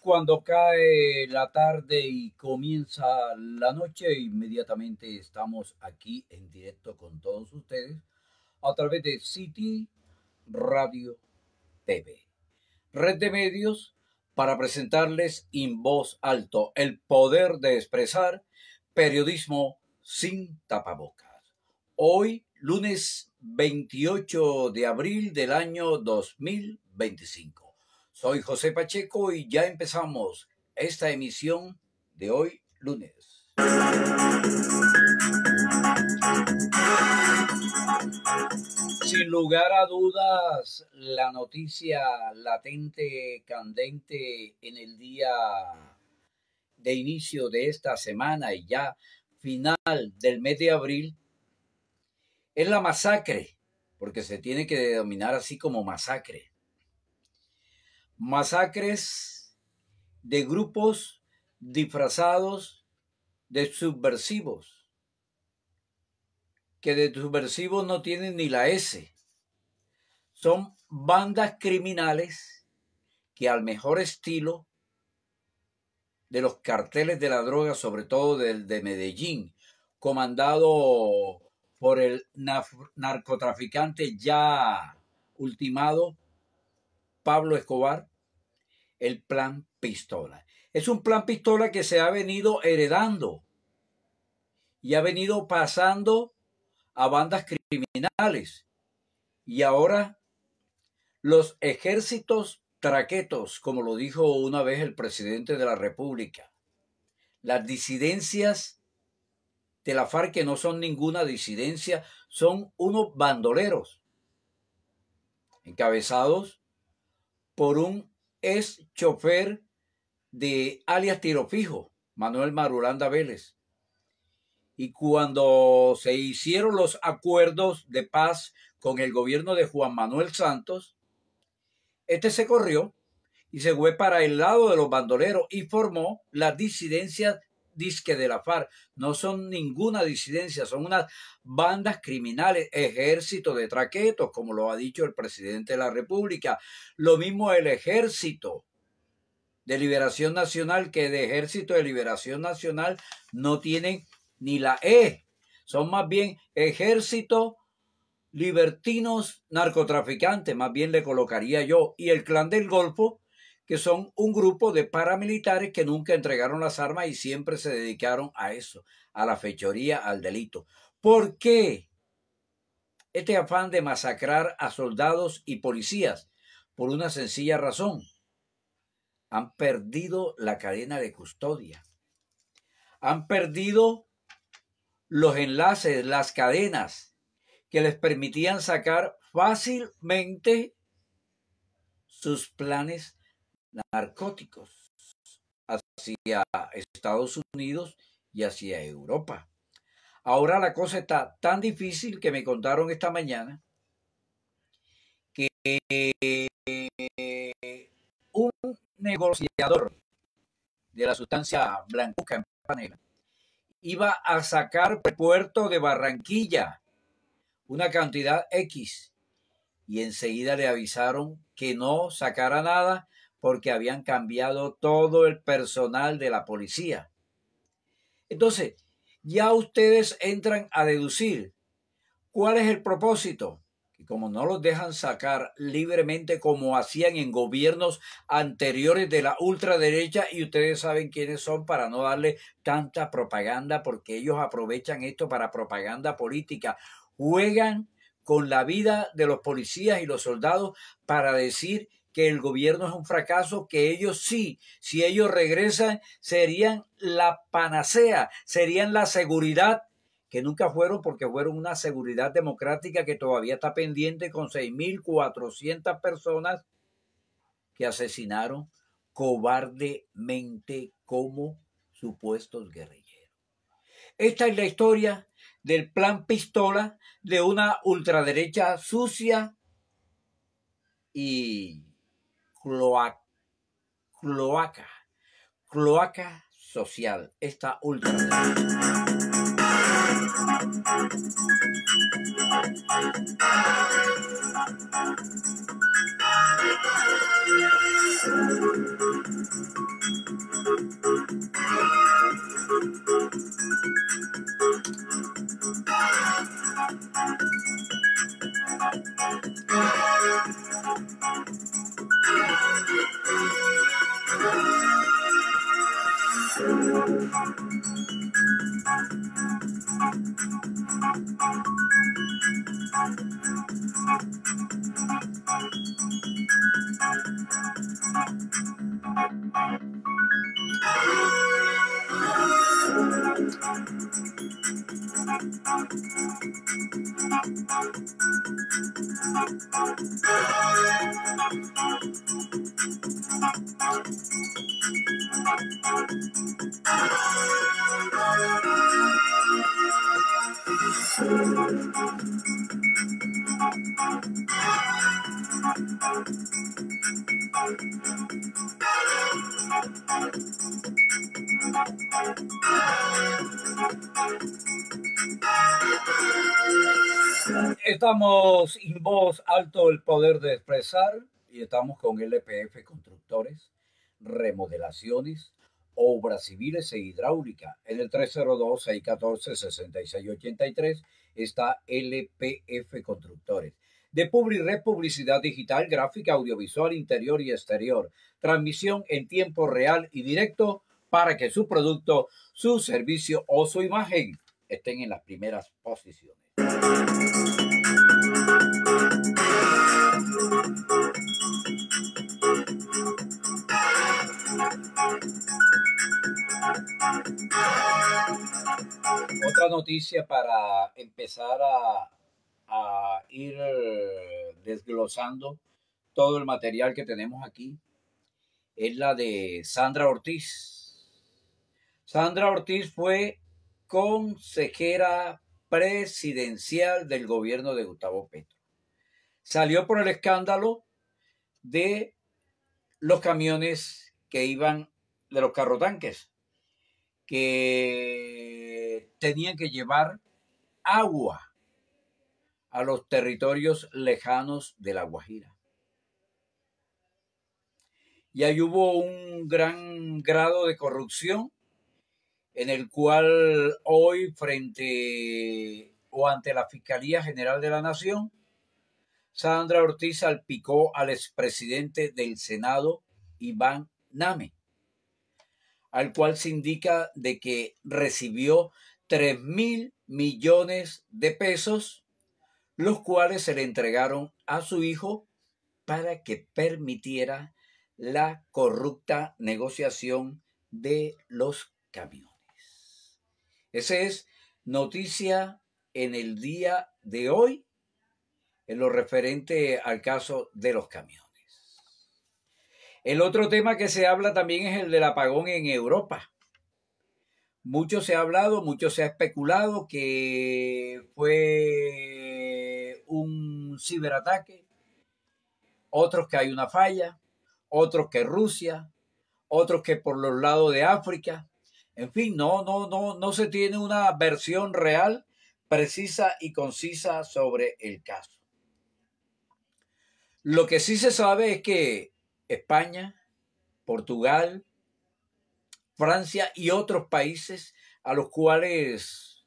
Cuando cae la tarde y comienza la noche, inmediatamente estamos aquí en directo con todos ustedes a través de City Radio TV, red de medios para presentarles en voz alto el poder de expresar periodismo sin tapabocas. Hoy, lunes 28 de abril del año 2025. Soy José Pacheco y ya empezamos esta emisión de hoy, lunes. Sin lugar a dudas, la noticia latente, candente en el día de inicio de esta semana y ya final del mes de abril es la masacre, porque se tiene que denominar así como masacre. Masacres de grupos disfrazados de subversivos, que de subversivos no tienen ni la S. Son bandas criminales que al mejor estilo de los carteles de la droga, sobre todo del de Medellín, comandado por el narcotraficante ya ultimado Pablo Escobar, el plan Pistola. Es un plan Pistola que se ha venido heredando y ha venido pasando a bandas criminales. Y ahora los ejércitos traquetos, como lo dijo una vez el presidente de la República, las disidencias de la FARC, que no son ninguna disidencia, son unos bandoleros encabezados por un ex chofer de alias Tiro Fijo, Manuel Marulanda Vélez. Y cuando se hicieron los acuerdos de paz con el gobierno de Juan Manuel Santos, este se corrió y se fue para el lado de los bandoleros y formó las disidencias disque de la FARC. No son ninguna disidencia, son unas bandas criminales, ejército de traquetos, como lo ha dicho el presidente de la República. Lo mismo el Ejército de Liberación Nacional, que de Ejército de Liberación Nacional no tienen ni la E. Son más bien ejército libertinos narcotraficantes, más bien le colocaría yo, y el Clan del Golfo, que son un grupo de paramilitares que nunca entregaron las armas y siempre se dedicaron a eso, a la fechoría, al delito. ¿Por qué este afán de masacrar a soldados y policías? Por una sencilla razón: han perdido la cadena de custodia, han perdido los enlaces, las cadenas que les permitían sacar fácilmente sus planes narcóticos hacia Estados Unidos y hacia Europa. Ahora la cosa está tan difícil que me contaron esta mañana que un negociador de la sustancia blanca en panela iba a sacar del puerto de Barranquilla una cantidad X y enseguida le avisaron que no sacara nada porque habían cambiado todo el personal de la policía. Entonces, ya ustedes entran a deducir cuál es el propósito. Y como no los dejan sacar libremente como hacían en gobiernos anteriores de la ultraderecha, y ustedes saben quiénes son para no darle tanta propaganda, porque ellos aprovechan esto para propaganda política, juegan con la vida de los policías y los soldados para decir que el gobierno es un fracaso, que ellos sí, si ellos regresan, serían la panacea, serían la seguridad, que nunca fueron, porque fueron una seguridad democrática que todavía está pendiente con 6.400 personas que asesinaron cobardemente como supuestos guerrilleros. Esta es la historia del plan pistola de una ultraderecha sucia y cloaca social, esta ultraderecha. Estamos en voz alto el poder de expresar y estamos con LPF Constructores, remodelaciones, obras civiles e hidráulica. En el 302-614-6683 está LPF Constructores. De Publi-Red, publicidad digital, gráfica, audiovisual, interior y exterior. Transmisión en tiempo real y directo para que su producto, su servicio o su imagen estén en las primeras posiciones. Otra noticia para empezar a ir desglosando todo el material que tenemos aquí es la de Sandra Ortiz. Sandra Ortiz fue consejera presidencial del gobierno de Gustavo Petro. Salió por el escándalo de los camiones que iban, de los carrotanques, que tenían que llevar agua a los territorios lejanos de La Guajira. Y ahí hubo un gran grado de corrupción en el cual hoy ante la Fiscalía General de la Nación, Sandra Ortiz salpicó al expresidente del Senado, Iván Name, al cual se indica de que recibió 3.000 millones de pesos, los cuales se le entregaron a su hijo para que permitiera la corrupta negociación de los camiones. Esa es noticia en el día de hoy en lo referente al caso de los camiones. El otro tema que se habla también es el del apagón en Europa. Mucho se ha hablado, mucho se ha especulado que fue un ciberataque, otros que hay una falla, otros que Rusia, otros que por los lados de África. En fin, no se tiene una versión real, precisa y concisa sobre el caso. Lo que sí se sabe es que España, Portugal, Francia y otros países a los cuales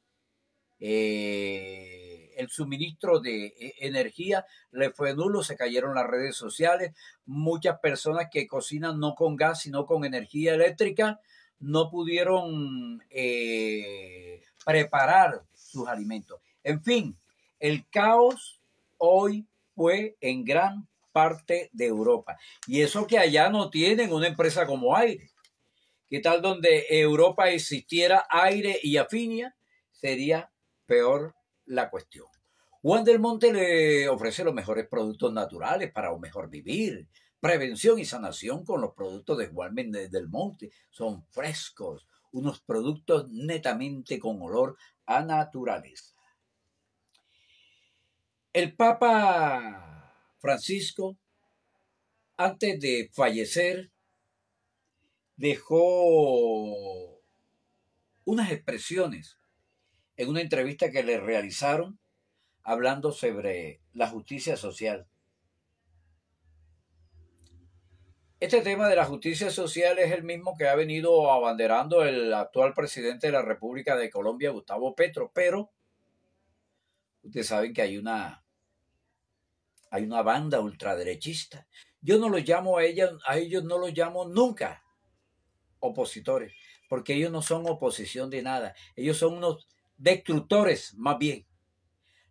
el suministro de energía le fue nulo, se cayeron las redes sociales, muchas personas que cocinan no con gas sino con energía eléctrica no pudieron preparar sus alimentos. En fin, el caos hoy fue en gran parte de Europa. Y eso que allá no tienen una empresa como Aire. ¿Qué tal donde Europa existiera Aire y Afinia? Sería peor la cuestión. Juan del Monte le ofrece los mejores productos naturales para un mejor vivir. Prevención y sanación con los productos de Juan del Monte. Son frescos, unos productos netamente con olor a naturaleza. El Papa Francisco, antes de fallecer, dejó unas expresiones en una entrevista que le realizaron hablando sobre la justicia social. Este tema de la justicia social es el mismo que ha venido abanderando el actual presidente de la República de Colombia, Gustavo Petro, pero ustedes saben que hay una banda ultraderechista. Yo no los llamo a ellos no los llamo nunca opositores, porque ellos no son oposición de nada, ellos son unos destructores más bien.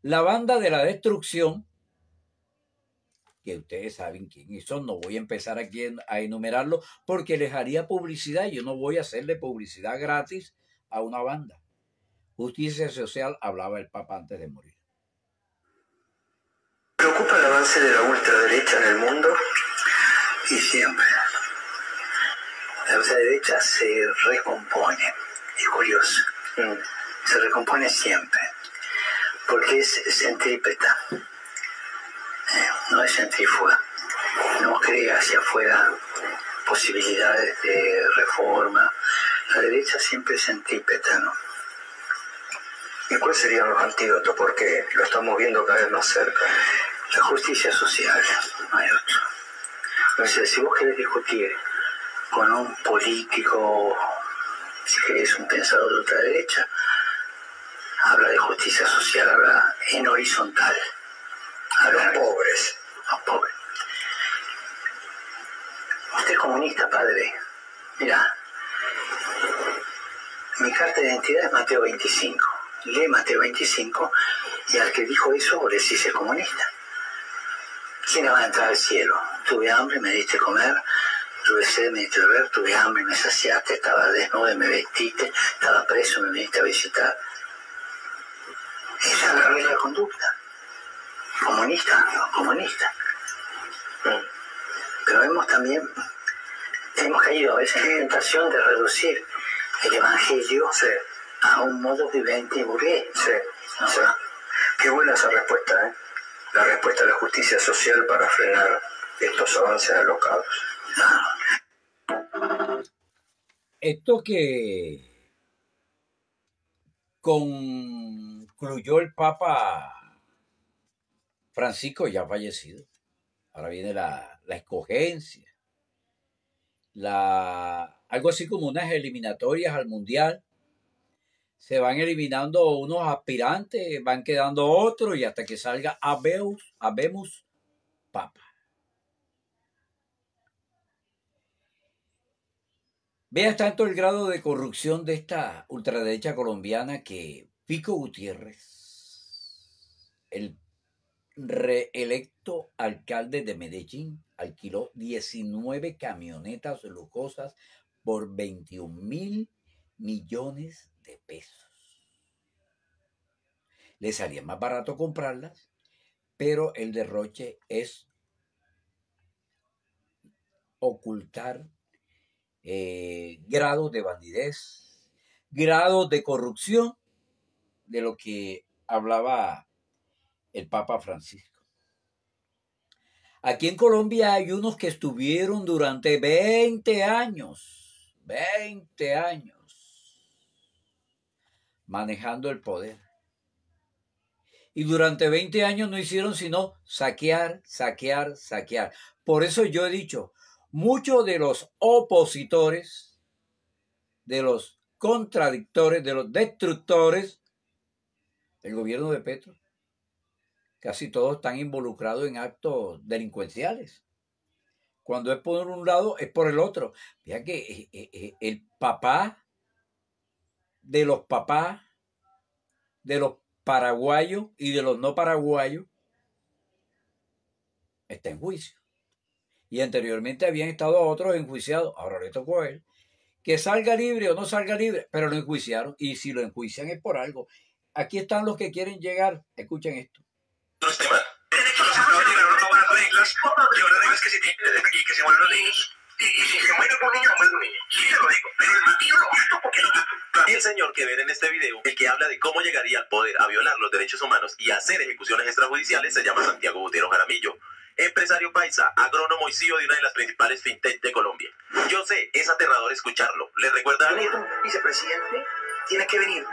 La banda de la destrucción, que ustedes saben quiénes son, no voy a empezar aquí a enumerarlo porque les haría publicidad, yo no voy a hacerle publicidad gratis a una banda. Justicia social, hablaba el Papa antes de morir. Preocupa el avance de la ultraderecha en el mundo y siempre. La ultraderecha se recompone, es curioso, se recompone siempre, porque es centrípeta, no es centrífuga, no crea hacia afuera posibilidades de reforma. La derecha siempre es centrípeta, ¿no? ¿Y cuáles serían los antídotos? Porque lo estamos viendo cada vez más cerca. La justicia social, no hay otro. O sea, si vos querés discutir con un político, si querés un pensador de ultraderecha, habla de justicia social, habla en horizontal. Habla de los pobres. Los pobres. Usted es comunista, padre. Mirá, mi carta de identidad es Mateo 25. Lee Mateo 25 y al que dijo eso le decís es comunista. ¿Quién va a entrar al cielo? Tuve hambre, me diste comer, tuve sed, me diste beber, tuve hambre, me saciaste, estaba desnudo, me vestiste, estaba preso, me viniste a visitar. Esa es la conducta. Comunista, no, comunista. Pero vemos también, hemos caído a veces en la tentación de reducir el evangelio a un modo vivente y burgués. Sí, ¿no? sí. Qué buena esa respuesta, ¿eh? La respuesta a la justicia social para frenar estos avances alocados. Esto que concluyó el Papa Francisco, ya fallecido. Ahora viene la escogencia. Algo así como unas eliminatorias al Mundial. Se van eliminando unos aspirantes, van quedando otros y hasta que salga habemos Papa. Vea tanto el grado de corrupción de esta ultraderecha colombiana que Pico Gutiérrez, el reelecto alcalde de Medellín, alquiló 19 camionetas lujosas por 21.000 millones de pesos. Le salía más barato comprarlas, pero el derroche es ocultar grados de bandidez, grados de corrupción, de lo que hablaba el Papa Francisco. Aquí en Colombia hay unos que estuvieron durante 20 años manejando el poder. Y durante 20 años no hicieron sino saquear. Por eso yo he dicho, muchos de los opositores, de los contradictores, de los destructores del gobierno de Petro, casi todos están involucrados en actos delincuenciales. Cuando es por un lado, es por el otro. Fíjate que el papá de los papás, de los paraguayos y de los no paraguayos, está en juicio. Y anteriormente habían estado otros enjuiciados. Ahora le tocó a él. Que salga libre o no salga libre, pero lo enjuiciaron. Y si lo enjuician es por algo. Aquí están los que quieren llegar. Escuchen esto. Los temas. No llegaron a nuevas reglas, y ahora reglas que se tienen y que se vuelven los niños. Y si se muere un niño, muere un niño. Sí, se lo digo. Pero el matillo lo mato porque lo mato. El señor que ven en este video, el que habla de cómo llegaría al poder a violar los derechos humanos y a hacer ejecuciones extrajudiciales, se llama Santiago Botero Jaramillo. Empresario paisa, agrónomo y CEO de una de las principales fintech de Colombia. Yo sé, es aterrador escucharlo. ¿Le recuerda a alguien? Un vicepresidente tiene que venir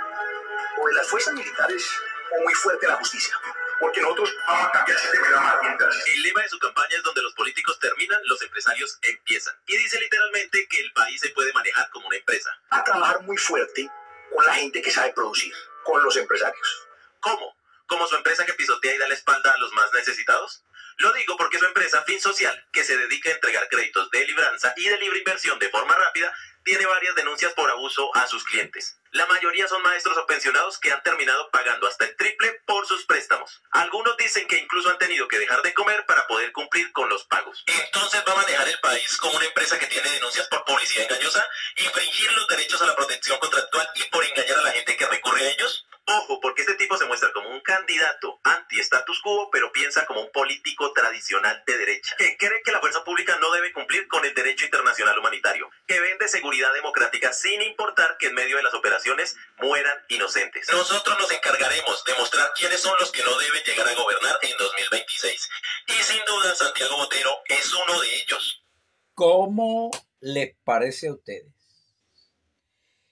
o de las fuerzas militares o muy fuerte a la justicia. Porque nosotros vamos a cambiar el sistema y vamos a cambiar. El lema de su campaña es donde los políticos terminan, los empresarios empiezan. Y dice literalmente que el país se puede manejar como una empresa. A trabajar muy fuerte con la gente que sabe producir, con los empresarios. ¿Cómo? ¿Como su empresa que pisotea y da la espalda a los más necesitados? Lo digo porque su empresa Fin Social, que se dedica a entregar créditos de libranza y de libre inversión de forma rápida, tiene varias denuncias por abuso a sus clientes. La mayoría son maestros o pensionados que han terminado pagando hasta el triple por sus préstamos. Algunos dicen que incluso han tenido que dejar de comer para poder cumplir con los pagos. Entonces va a manejar el país como una empresa que tiene denuncias por publicidad engañosa, infringir los derechos a la protección contractual y por engañar a la gente que recurre a ellos. Ojo, porque este tipo se muestra como un candidato anti-status quo, pero piensa como un político tradicional de derecha, que cree que la fuerza pública no debe cumplir con el derecho internacional humanitario, que vende seguridad democrática sin importar que en medio de las operaciones mueran inocentes. Nosotros nos encargaremos de mostrar quiénes son los que no deben llegar a gobernar en 2026. Y sin duda Santiago Botero es uno de ellos. ¿Cómo les parece a ustedes?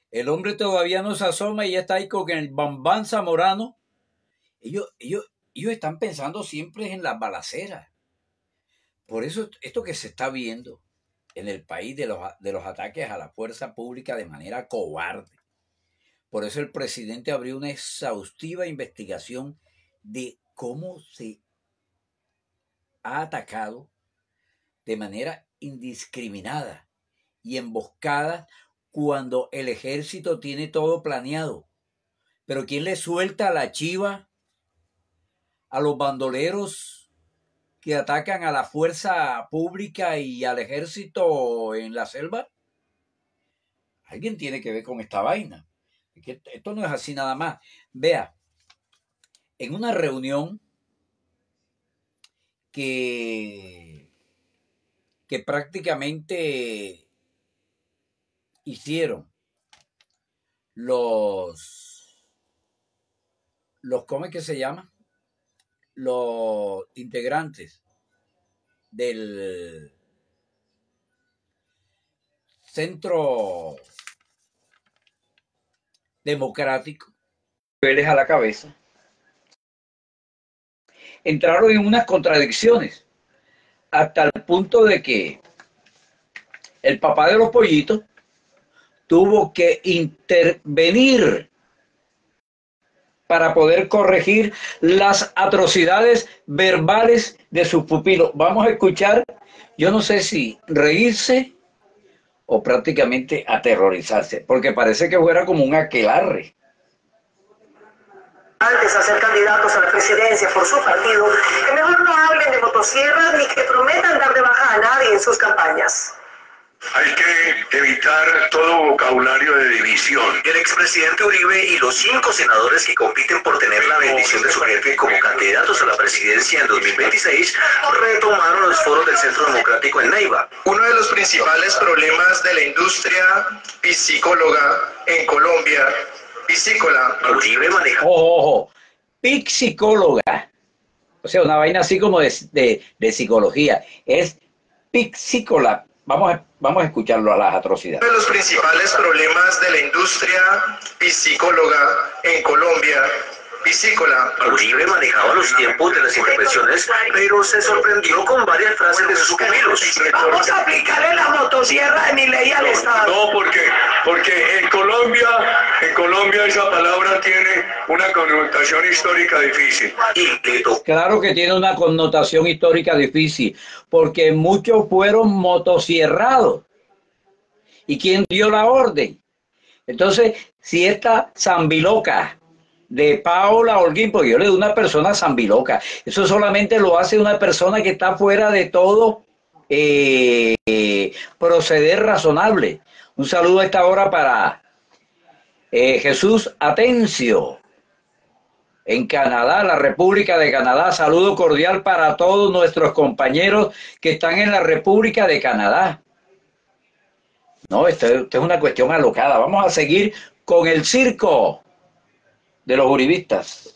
El hombre todavía no se asoma y ya está ahí con el Bambán Zamorano. Ellos están pensando siempre en las balaceras. Por eso esto que se está viendo en el país de los ataques a la fuerza pública de manera cobarde. Por eso el presidente abrió una exhaustiva investigación de cómo se ha atacado de manera indiscriminada y emboscada cuando el ejército tiene todo planeado. Pero ¿quién le suelta la chiva a los bandoleros que atacan a la fuerza pública y al ejército en la selva? Alguien tiene que ver con esta vaina. Esto no es así nada más. Vea, en una reunión que prácticamente hicieron ¿cómo es que se llama? Los integrantes del Centro Democrático, Vélez a la cabeza, entraron en unas contradicciones hasta el punto de que el papá de los pollitos tuvo que intervenir para poder corregir las atrocidades verbales de sus pupilos. Vamos a escuchar, yo no sé si reírse o prácticamente aterrorizarse, porque parece que fuera como un aquelarre. Antes de ser candidatos a la presidencia por su partido, que mejor no hablen de motosierras ni que prometan dar de baja a nadie en sus campañas. Hay que evitar todo vocabulario de división. El expresidente Uribe y los 5 senadores que compiten por tener la bendición de su jefe como candidatos a la presidencia en 2026 retomaron los foros del Centro Democrático en Neiva. Uno de los principales problemas de la industria piscícola en Colombia, piscícola. Uribe maneja. Ojo, psicóloga. O sea, una vaina así como de psicología. Es psicóloga. Vamos a escucharlo a las atrocidades. Uno de los principales problemas de la industria piscícola en Colombia, piscícola. Uribe manejaba los tiempos de las intervenciones, pero se sorprendió con varias frases de sus pupilos. Vamos a aplicarle la motosierra de mi ley al Estado. No, porque en Colombia esa palabra tiene una connotación histórica difícil. Claro que tiene una connotación histórica difícil, porque muchos fueron motosierrados. ¿Y quién dio la orden? Entonces, si esta zambiloca de Paola Holguín, porque yo le doy una persona zambiloca, eso solamente lo hace una persona que está fuera de todo proceder razonable. Un saludo a esta hora para Jesús Atencio en Canadá, la República de Canadá. Saludo cordial para todos nuestros compañeros que están en la República de Canadá. No, esto es una cuestión alocada. Vamos a seguir con el circo de los uribistas.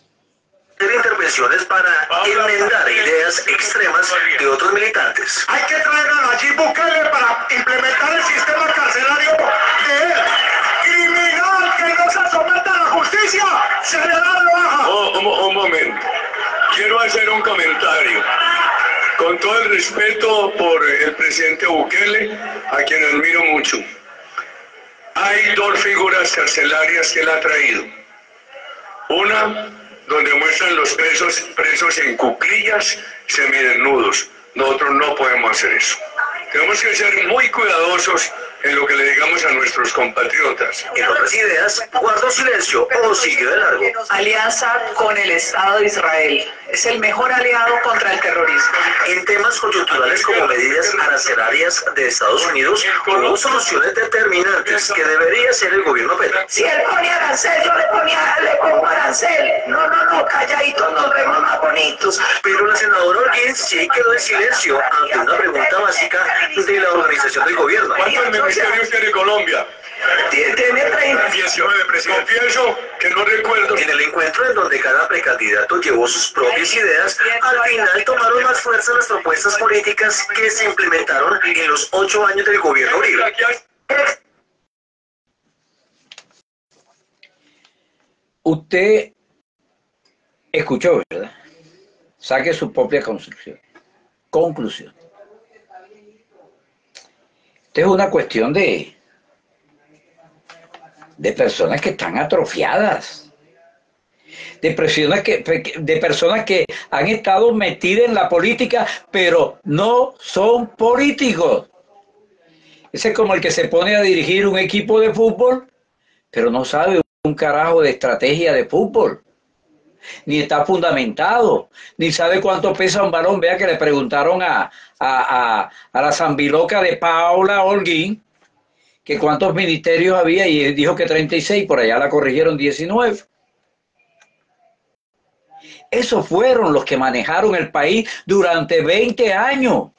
Intervenciones para enmendar ideas extremas de otros militantes. Hay que traer a Nayib Bukele para implementar el sistema carcelario de él. Criminal que no se someta a la justicia, se le da de baja. Un momento. Quiero hacer un comentario. Con todo el respeto por el presidente Bukele, a quien admiro mucho. Hay dos figuras carcelarias que él ha traído. Una, donde muestran los presos en cuclillas, semidesnudos. Nosotros no podemos hacer eso. Tenemos que ser muy cuidadosos en lo que le digamos a nuestros compatriotas. En otras ideas, guardó silencio o siguió de largo. Alianza con el Estado de Israel. Es el mejor aliado contra el terrorismo. En temas coyunturales como medidas arancelarias de Estados Unidos, hubo soluciones determinantes que debería hacer el gobierno Petro. Si él ponía arancel, yo le pongo arancel. No, calladitos nos vemos más bonitos. Pero la senadora Holguín sí quedó en silencio ante una pregunta básica de la organización del gobierno. ¿Cuántos ministerios tiene Colombia? Tiene 30. 19, presidente. Confieso que no recuerdo. En el encuentro en donde cada precandidato llevó sus propias ideas, al final tomaron más fuerza las propuestas políticas que se implementaron en los 8 años del gobierno Uribe. Usted escuchó, ¿verdad? Saque su propia conclusión. Esta es una cuestión de personas que están atrofiadas, de personas que han estado metidas en la política, pero no son políticos. Ese es como el que se pone a dirigir un equipo de fútbol, pero no sabe un carajo de estrategia de fútbol, ni está fundamentado, ni sabe cuánto pesa un balón. Vea que le preguntaron a la zambiloca de Paula Holguín que cuántos ministerios había y él dijo que 36, por allá la corrigieron 19. Esos fueron los que manejaron el país durante 20 años.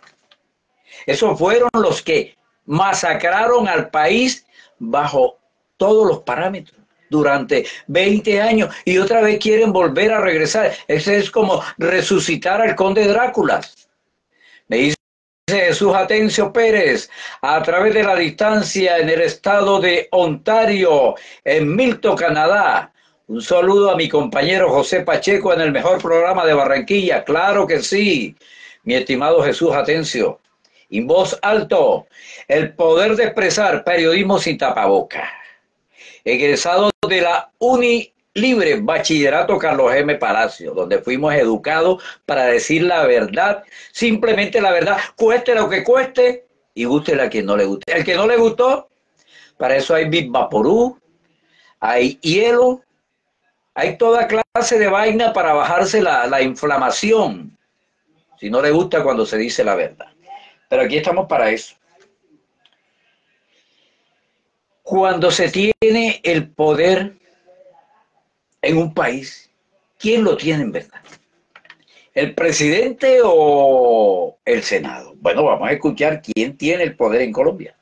Esos fueron los que masacraron al país bajo todos los parámetros durante 20 años y otra vez quieren volver a regresar. Ese es como resucitar al conde Drácula. Me dice Jesús Atencio Pérez, a través de la distancia en el estado de Ontario, en Milton, Canadá. Un saludo a mi compañero José Pacheco en el mejor programa de Barranquilla. Claro que sí, mi estimado Jesús Atencio. En voz alto, el poder de expresar, periodismo sin tapaboca. Egresado de la Unilibre, Bachillerato Carlos M. Palacio, donde fuimos educados para decir la verdad, simplemente la verdad, cueste lo que cueste y gústele a quien no le guste. El que no le gustó, para eso hay Big Vaporú, hay hielo, hay toda clase de vaina para bajarse la inflamación, si no le gusta cuando se dice la verdad. Pero aquí estamos para eso. Cuando se tiene el poder en un país, ¿quién lo tiene en verdad? ¿El presidente o el Senado? Bueno, vamos a escuchar quién tiene el poder en Colombia.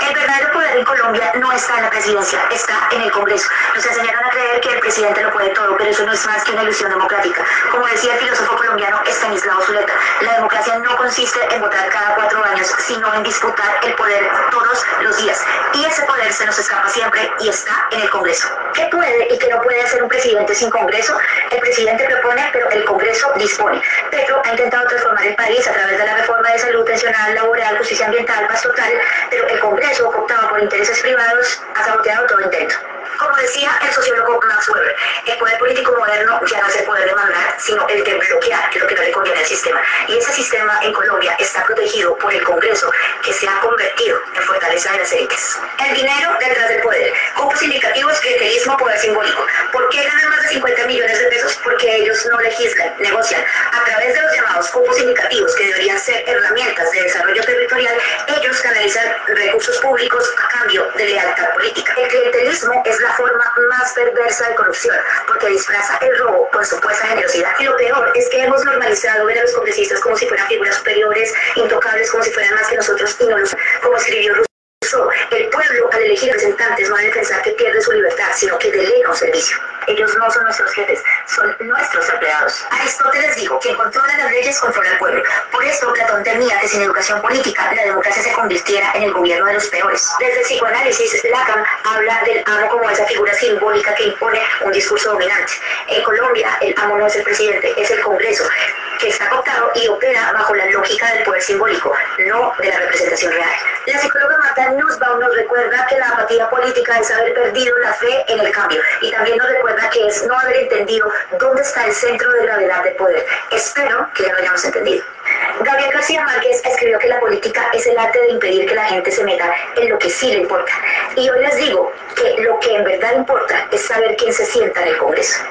El verdadero poder en Colombia no está en la presidencia, está en el Congreso. Nos enseñaron a creer que el presidente lo puede todo, pero eso no es más que una ilusión democrática. Como decía el filósofo colombiano Estanislao Zuleta, la democracia no consiste en votar cada 4 años, sino en disputar el poder todos los días. Y ese poder se nos escapa siempre y está en el Congreso. ¿Qué puede y qué no puede hacer un presidente sin Congreso? El presidente propone, pero el Congreso dispone. Petro ha intentado transformar el país a través de la reforma de salud, pensional, laboral, justicia ambiental, paz total, pero el Congreso, cooptado por intereses privados, ha saboteado todo intento. Como decía el sociólogo Max Weber, el poder político moderno ya no es el poder de mandar, sino el de bloquear lo que no le conviene al sistema. Y ese sistema en Colombia está protegido por el Congreso, que se ha convertido en fortaleza de las élites. El dinero detrás del poder, cupos indicativos, clientelismo, poder simbólico. ¿Por qué ganan más de 50 millones de pesos? Porque ellos no legislan, negocian. A través de los llamados cupos indicativos, que deberían ser herramientas de desarrollo territorial, ellos canalizan recursos públicos a cambio de lealtad política. El clientelismo es la forma más perversa de corrupción, porque disfraza el robo con supuesta generosidad. Y lo peor es que hemos normalizado ver a los congresistas como si fueran figuras superiores, intocables, como si fueran más que nosotros, y no lo son. Como escribió Rousseau, El pueblo, al elegir representantes, no debe pensar que pierde su libertad, sino que delega un servicio. Ellos no son nuestros jefes, son nuestros empleados. Aristóteles dijo, quien controla las leyes controla al pueblo. Por esto Platón temía que sin educación política la democracia se convirtiera en el gobierno de los peores. Desde el psicoanálisis, Lacan habla del amo como esa figura simbólica que impone un discurso dominante. En Colombia, el amo no es el presidente, es el Congreso, que está cooptado y opera bajo la lógica del poder simbólico, no de la representación real. La psicóloga Marta Nussbaum nos recuerda que la apatía política es haber perdido la fe en el cambio, y también nos recuerda que es no haber entendido dónde está el centro de gravedad del poder. Espero que ya lo hayamos entendido. Gabriel García Márquez escribió que la política es el arte de impedir que la gente se meta en lo que sí le importa. Y hoy les digo que lo que en verdad importa es saber quién se sienta en el Congreso.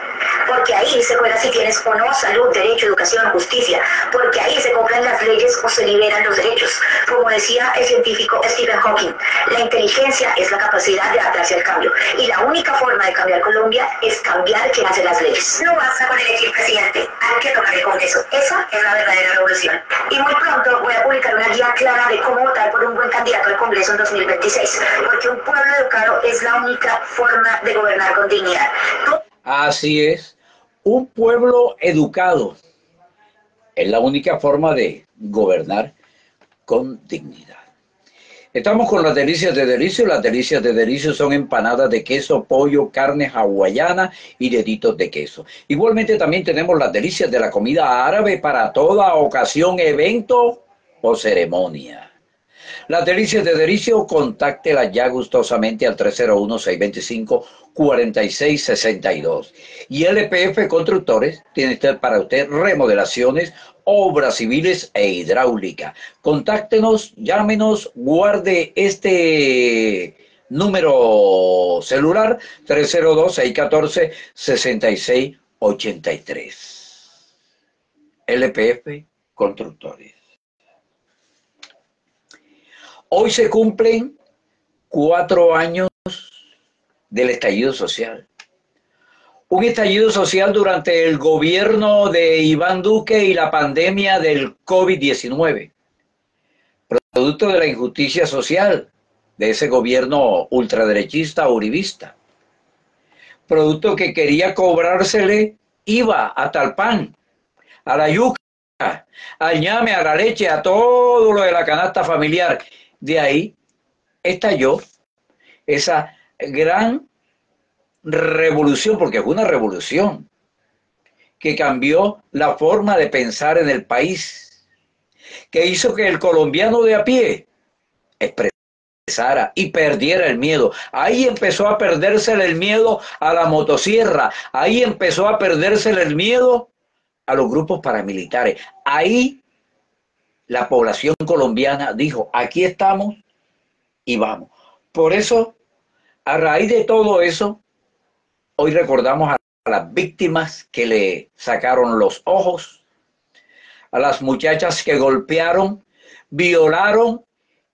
Porque ahí se juega si tienes o no salud, derecho, educación, justicia. Porque ahí se compran las leyes o se liberan los derechos. Como decía el científico Stephen Hawking, la inteligencia es la capacidad de adaptarse al cambio. Y la única forma de cambiar Colombia es cambiar quien hace las leyes. No basta con elegir presidente, hay que tomar el Congreso. Esa es la verdadera revolución. Y muy pronto voy a publicar una guía clara de cómo votar por un buen candidato al Congreso en 2026. Porque un pueblo educado es la única forma de gobernar con dignidad. Así es, un pueblo educado es la única forma de gobernar con dignidad. Estamos con las delicias de Delicio. Las delicias de Delicio son empanadas de queso, pollo, carne hawaiana y deditos de queso. Igualmente también tenemos las delicias de la comida árabe para toda ocasión, evento o ceremonia. Las delicias de Delicio, contáctela ya gustosamente al 301-625-4662. Y LPF Constructores tiene para usted remodelaciones, obras civiles e hidráulica. Contáctenos, llámenos, guarde este número celular 302-614-6683. LPF Constructores. Hoy se cumplen 4 años del estallido social. Un estallido social durante el gobierno de Iván Duque y la pandemia del COVID-19. Producto de la injusticia social de ese gobierno ultraderechista uribista. Producto que quería cobrársele IVA hasta al pan, a la yuca, al ñame, a la leche, a todo lo de la canasta familiar. De ahí estalló esa gran revolución, porque fue una revolución que cambió la forma de pensar en el país, que hizo que el colombiano de a pie expresara y perdiera el miedo. Ahí empezó a perdérsele el miedo a la motosierra, ahí empezó a perdérsele el miedo a los grupos paramilitares. Ahí la población colombiana dijo, aquí estamos y vamos. Por eso, a raíz de todo eso, hoy recordamos a las víctimas que le sacaron los ojos, a las muchachas que golpearon, violaron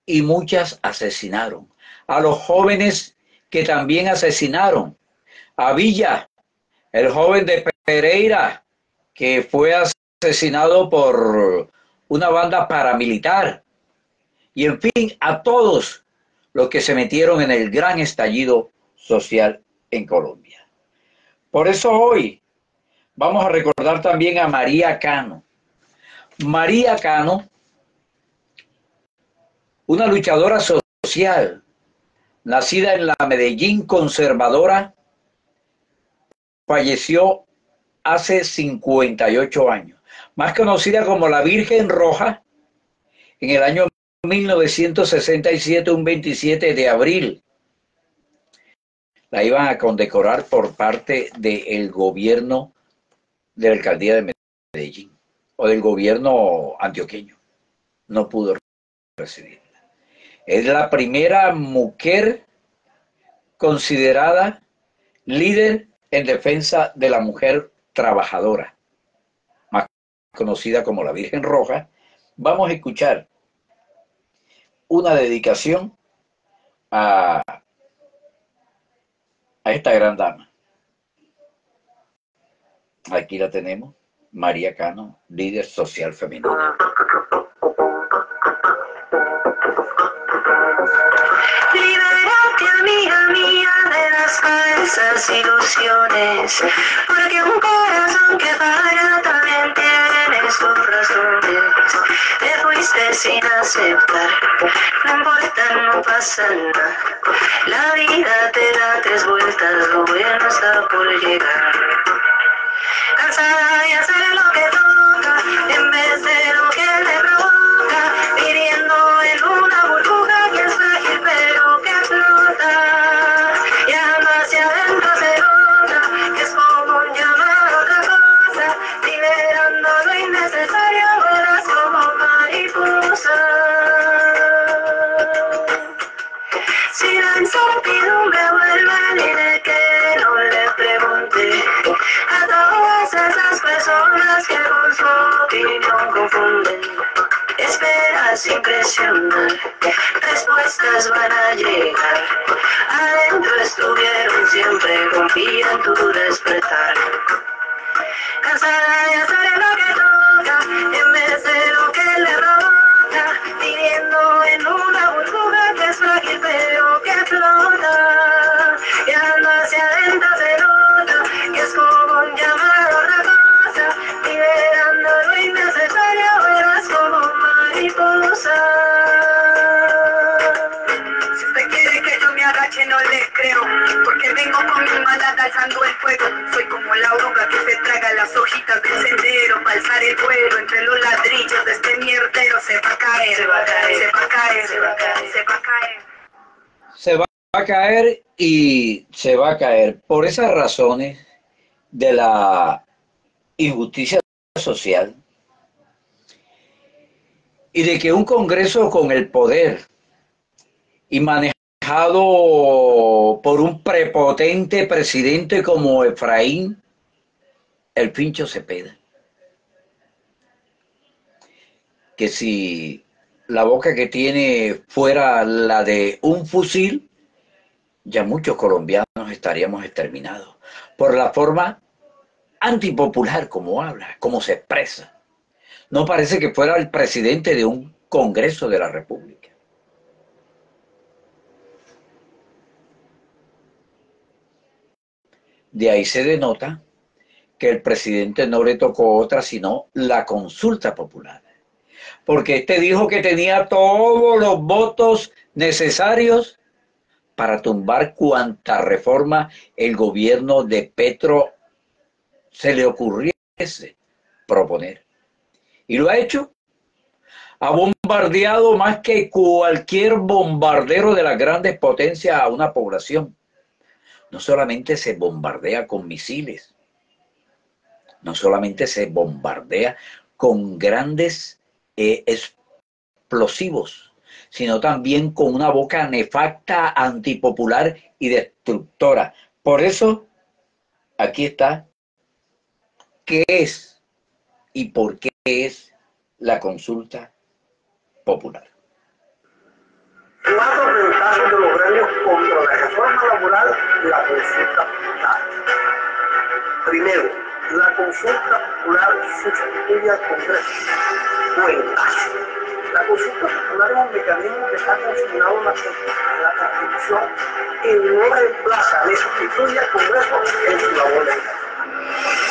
y muchas asesinaron, a los jóvenes que también asesinaron, a Villa, el joven de Pereira, que fue asesinado por una banda paramilitar, y en fin, a todos los que se metieron en el gran estallido social en Colombia. Por eso hoy vamos a recordar también a María Cano. María Cano, una luchadora social, nacida en la Medellín conservadora, falleció hace 58 años. Más conocida como la Virgen Roja, en el año 1967, un 27 de abril. La iban a condecorar por parte del gobierno de la alcaldía de Medellín, o del gobierno antioqueño. No pudo recibirla. Es la primera mujer considerada líder en defensa de la mujer trabajadora, conocida como la Virgen Roja. Vamos a escuchar una dedicación a esta gran dama. Aquí la tenemos, María Cano, líder social femenina. ¡Viva las falsas ilusiones, porque un corazón que falla también tiene sus razones. Te fuiste sin aceptar, no importa, no pasa nada. La vida te da 3 vueltas, lo bueno está por llegar. Cansada de hacer lo que toca, en vez de lo que te provoca, viviendo en una burbuja que es frágil pero que explota. Y ando hacia adentro se nota, que es como un llamado a otra cosa, liberando lo innecesario, verás como mariposa. Si la incertidumbre vuelve, dile que no le pregunte a todas esas personas que con su opinión confunden. Espera sin presionar, respuestas van a llegar. Adentro estuvieron siempre, confía en tu despertar. Cansada de hacer lo que toca, en vez de lo que le provoca, viviendo en una burbuja que es frágil pero que flota. Y ando hacia adentro se nota, que es como un llamado a otra cosa, liberando lo innecesario, verás como mariposa. Si usted quiere que yo me agache, no le creo, porque vengo con mi maldad alzando el fuego. Soy como la oruga que se traga las hojitas del sendero, para alzar el vuelo entre los ladrillos de este mierdero. Se va a caer, se va a caer, se va a caer, se va a caer, se va a caer. Se va a caer y se va a caer por esas razones de la injusticia social y de que un Congreso con el poder y manejado por un prepotente presidente como Efraín el Pincho Cepeda, que si la boca que tiene fuera la de un fusil, ya muchos colombianos estaríamos exterminados por la forma antipopular como habla, como se expresa. No parece que fuera el presidente de un Congreso de la República. De ahí se denota que el presidente no le tocó otra sino la consulta popular, porque este dijo que tenía todos los votos necesarios para tumbar cuanta reforma el gobierno de Petro se le ocurriese proponer. Y lo ha hecho. Ha bombardeado más que cualquier bombardero de las grandes potencias a una población. No solamente se bombardea con misiles, no solamente se bombardea con grandes explosivos, sino también con una boca nefasta, antipopular y destructora. Por eso, aquí está, ¿qué es y por qué es la consulta popular? 4 ventajas de los gremios contra la reforma laboral y la consulta popular. Primero, la consulta popular sustituye al Congreso. Cuentazo. La consulta popular es un mecanismo que está consignado en la Constitución y no reemplaza ni sustituye al Congreso en su labor legal.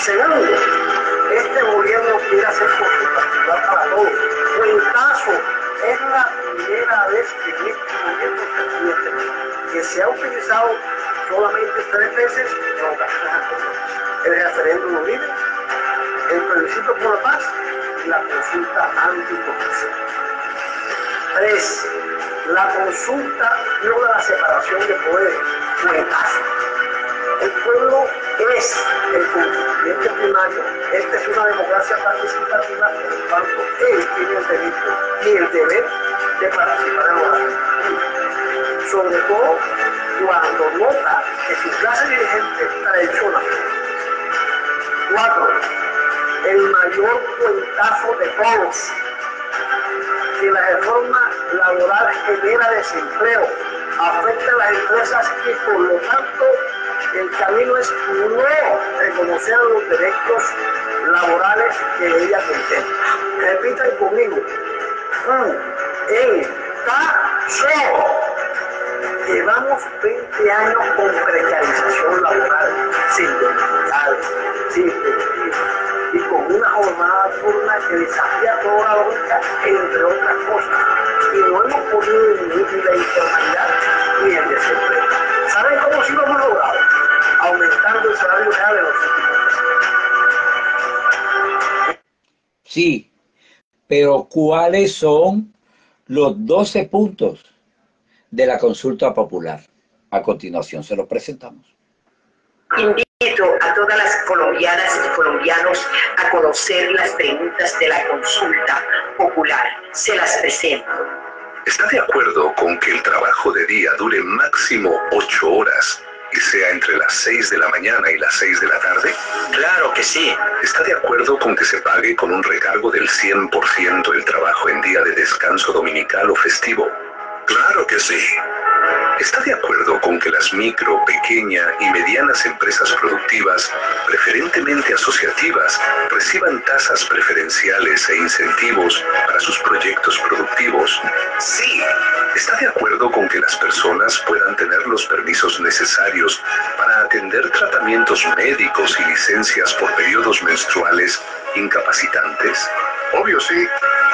Segundo, este gobierno quiere hacer consulta popular para todos. Cuentazo. Es la primera vez que en este gobierno que se ha utilizado solamente 3 veces en ocasiones anteriores. El referéndum libre, el plebiscito por la paz y la consulta anticorrupción. 3. La consulta viola la separación de poderes. Cuentazo. El pueblo es el constituyente primario. Esta es una democracia participativa, por lo tanto, él tiene el derecho y el deber de participar en los actos. Sobre todo cuando nota que su clase dirigente traiciona. 4. El mayor cuentazo de todos, que la reforma laboral genera desempleo, afecta a las empresas y por lo tanto el camino es no reconocer los derechos laborales que ella contempla. Repitan conmigo. Llevamos 20 años con precarización laboral, sin dignidad, sin despido, y con una jornada diurna que desafía toda la lógica, entre otras cosas. Y no hemos podido disminuir ni la informalidad ni el desempleo. ¿Saben cómo sí lo hemos logrado? Aumentando el salario real de los últimos meses. Sí, pero ¿cuáles son los 12 puntos de la consulta popular? A continuación se los presentamos. Invito a todas las colombianas y colombianos a conocer las preguntas de la consulta popular. Se las presento. ¿Está de acuerdo con que el trabajo de día dure máximo 8 horas y sea entre las 6 de la mañana y las 6 de la tarde? Claro que sí. ¿Está de acuerdo con que se pague con un recargo del 100% el trabajo en día de descanso dominical o festivo? Claro que sí. ¿Está de acuerdo con que las micro, pequeña y medianas empresas productivas, preferentemente asociativas, reciban tasas preferenciales e incentivos para sus proyectos productivos? Sí. ¿Está de acuerdo con que las personas puedan tener los permisos necesarios para atender tratamientos médicos y licencias por periodos menstruales incapacitantes? Obvio sí.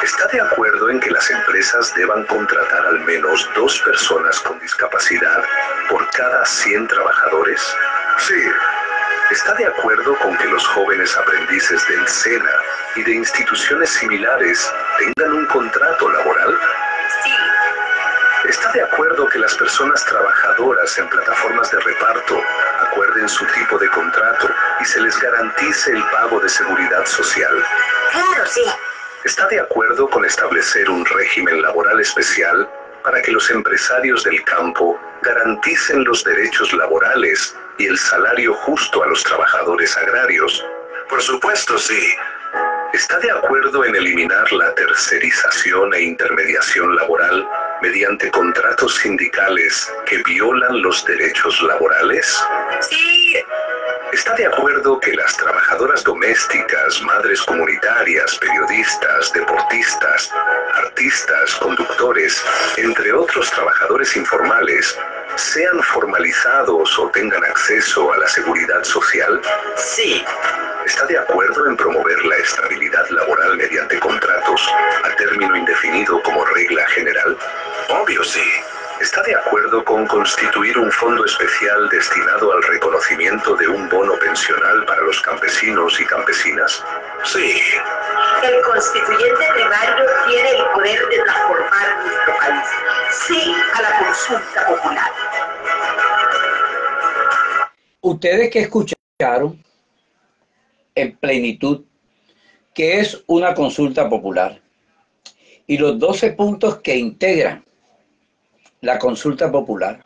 ¿Está de acuerdo en que las empresas deban contratar al menos 2 personas con discapacidad por cada 100 trabajadores? Sí. ¿Está de acuerdo con que los jóvenes aprendices del SENA y de instituciones similares tengan un contrato laboral? Sí. ¿Está de acuerdo que las personas trabajadoras en plataformas de reparto acuerden su tipo de contrato y se les garantice el pago de seguridad social? Claro, sí. ¿Está de acuerdo con establecer un régimen laboral especial para que los empresarios del campo garanticen los derechos laborales y el salario justo a los trabajadores agrarios? Por supuesto, sí. ¿Está de acuerdo en eliminar la tercerización e intermediación laboral mediante contratos sindicales que violan los derechos laborales? Sí. ¿Está de acuerdo que las trabajadoras domésticas, madres comunitarias, periodistas, deportistas, artistas, conductores, entre otros trabajadores informales, sean formalizados o tengan acceso a la seguridad social? Sí. ¿Está de acuerdo en promover la estabilidad laboral mediante contratos a término indefinido como regla general? Obvio sí. ¿Está de acuerdo con constituir un fondo especial destinado al reconocimiento de un bono pensional para los campesinos y campesinas? Sí. El constituyente primario tiene el poder de transformar nuestro país. Sí a la consulta popular. Ustedes que escucharon en plenitud que es una consulta popular y los 12 puntos que integran la consulta popular,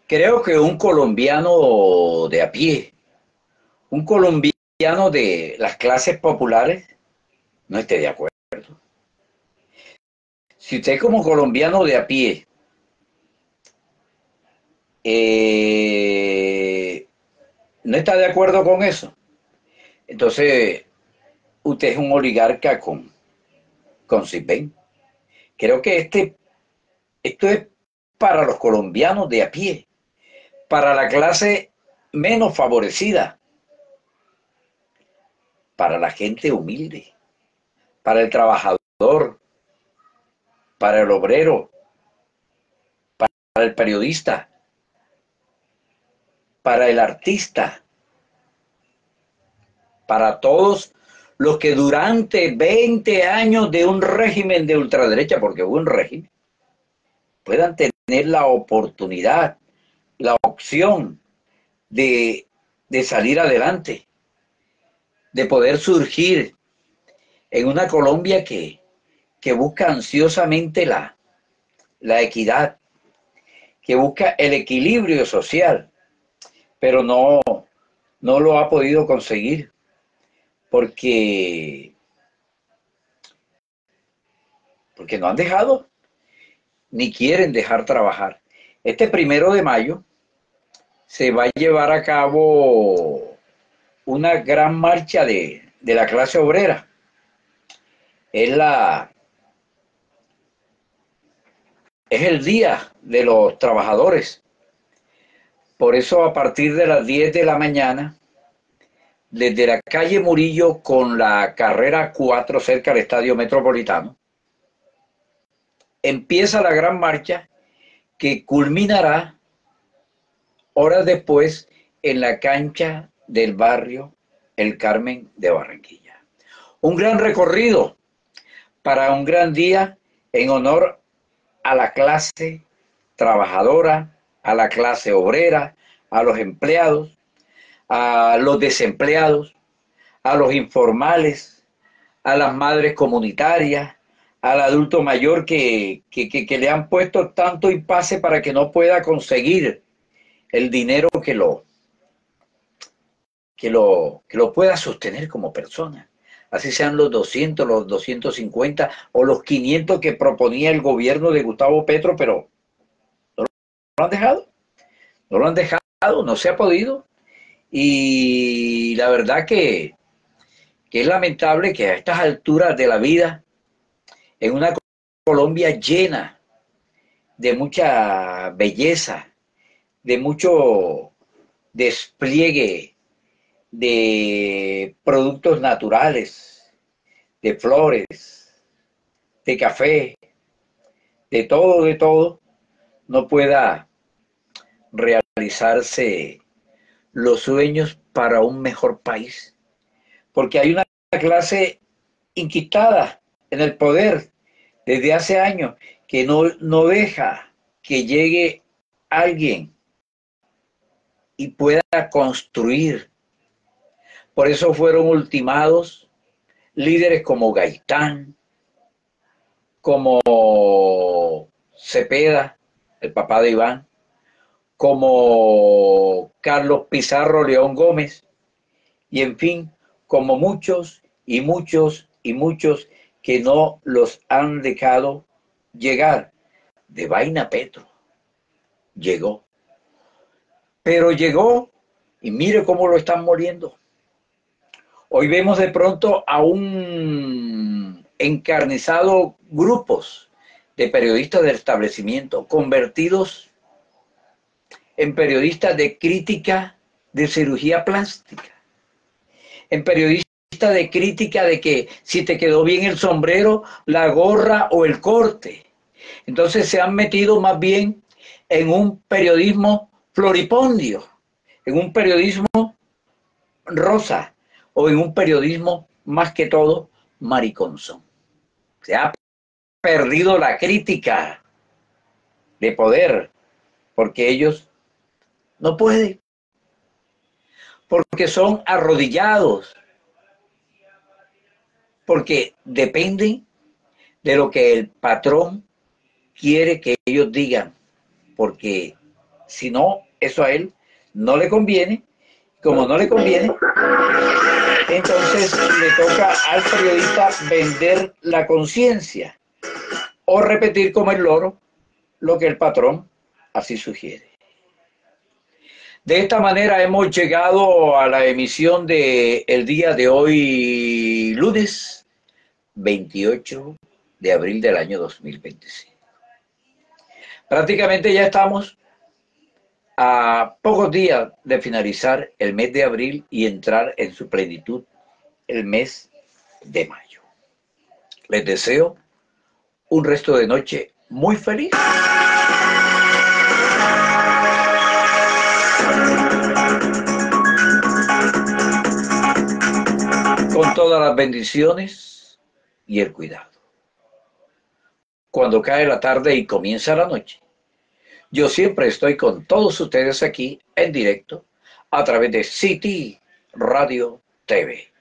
creo que un colombiano de a pie, un colombiano de las clases populares, no esté de acuerdo. Si usted como colombiano de a pie no está de acuerdo con eso, entonces usted es un oligarca con Sisbén. Creo que esto es para los colombianos de a pie, para la clase menos favorecida, para la gente humilde, para el trabajador, para el obrero, para el periodista, para el artista, para todos los que durante 20 años de un régimen de ultraderecha, porque hubo un régimen, puedan tener la oportunidad, la opción de salir adelante, de poder surgir en una Colombia que busca ansiosamente la equidad, que busca el equilibrio social, pero no lo ha podido conseguir porque no han dejado ni quieren dejar trabajar. Este 1 de mayo se va a llevar a cabo una gran marcha de la clase obrera. Es es el Día de los Trabajadores. Por eso a partir de las 10 de la mañana, desde la calle Murillo con la carrera 4 cerca del Estadio Metropolitano, empieza la gran marcha que culminará horas después en la cancha del barrio El Carmen de Barranquilla. Un gran recorrido para un gran día en honor a la clase trabajadora, a la clase obrera, a los empleados, a los desempleados, a los informales, a las madres comunitarias, al adulto mayor que le han puesto tanto impasse para que no pueda conseguir el dinero que lo pueda sostener como persona. Así sean los 200, los 250 o los 500 que proponía el gobierno de Gustavo Petro, pero no lo han dejado. No lo han dejado, no se ha podido. Y la verdad que es lamentable que a estas alturas de la vida, en una Colombia llena de mucha belleza, de mucho despliegue de productos naturales, de flores, de café, de todo, no pueda realizarse los sueños para un mejor país. Porque hay una clase inquietada en el poder desde hace años que no deja que llegue alguien y pueda construir. Por eso fueron ultimados líderes como Gaitán, como Cepeda, el papá de Iván, como Carlos Pizarro León Gómez, y en fin, como muchos que no los han dejado llegar. De vaina Petro llegó, pero llegó y mire cómo lo están muriendo. Hoy vemos de pronto a un encarnizado grupos de periodistas del establecimiento convertidos en periodistas de crítica de cirugía plástica, en periodistas de crítica de que si te quedó bien el sombrero, la gorra o el corte. Entonces se han metido más bien en un periodismo floripondio, en un periodismo rosa o en un periodismo más que todo mariconzón. Se ha perdido la crítica de poder porque ellos no pueden, porque son arrodillados, porque dependen de lo que el patrón quiere que ellos digan, porque si no, eso a él no le conviene. Como no le conviene, entonces le toca al periodista vender la conciencia o repetir como el loro lo que el patrón así sugiere. De esta manera hemos llegado a la emisión del día de hoy, lunes 28 de abril del año 2025. Prácticamente ya estamos a pocos días de finalizar el mes de abril y entrar en su plenitud el mes de mayo. Les deseo un resto de noche muy feliz. Con todas las bendiciones y el cuidado. Cuando cae la tarde y comienza la noche, yo siempre estoy con todos ustedes aquí en directo a través de City Radio TV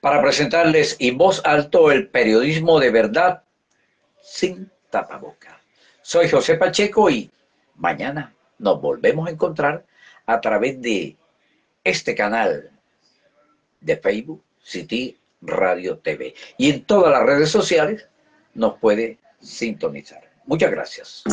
para presentarles en voz alto el periodismo de verdad sin tapaboca. Soy José Pacheco y mañana nos volvemos a encontrar a través de este canal de Facebook City Radio TV y en todas las redes sociales nos puede sintonizar. Muchas gracias.